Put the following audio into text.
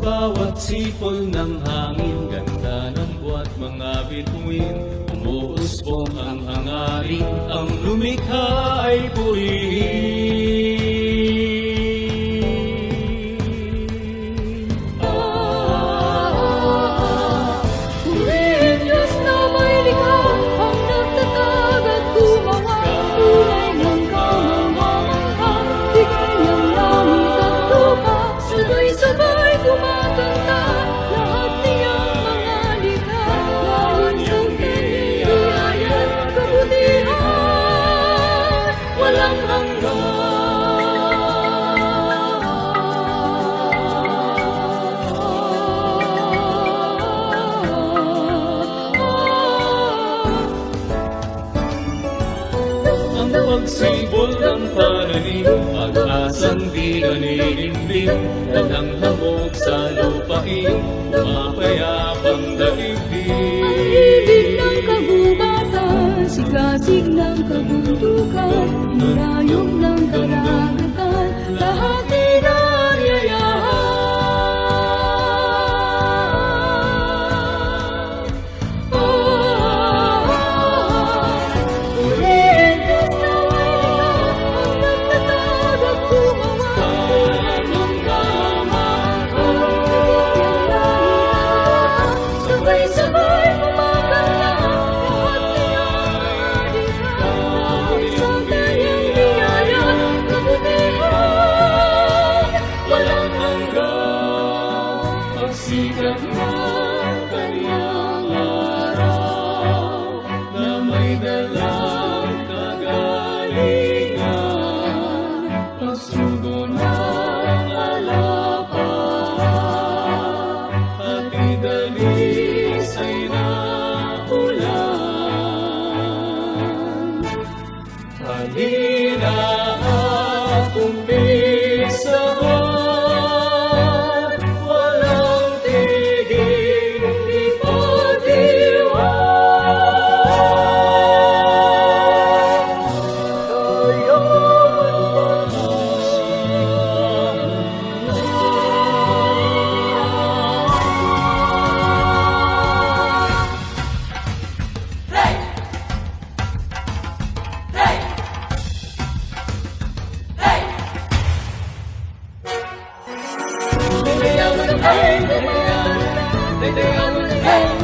bawat sipol ng hangin, ganda ng buwan, mga bituin. Umuusbong ang hangarin, ang lumikha ay purihin. Purihin Diyos na may likha, ang nagtatag at gumawa. Tunay ng kamangha-mangha, bigay ng langit at lupa. Sabay-sabay kumakanta, lahat niyang mga likha. Dahil sa kanyang biyaya at kabutihan, walang hanggan. Ang pagsibol ng pananim, pag-asang di naninindig, walang hamog sa lupain, mapayapang daigdig. Ang ibig ng kagubatan, sigasig ng kabundukan, marayong ng karagatan, lahat inanyayahan. Purihin Diyos na may likha, ang nagtatag at gumawa. Tunay ng kamangha, bigyan langit at lupa. Sabay-sabay kumakanta, lahat niyang mga likha. Dahil sa kanyang biyaya at kabutihan, walang hanggan. Pagsikat ng kanyang araw, na may dalang kagalingan, pagsugo ng alapahan, at idalisay na ulan. Halina at umpisahan, walang tigil ipagdiwang. Tayo Hey!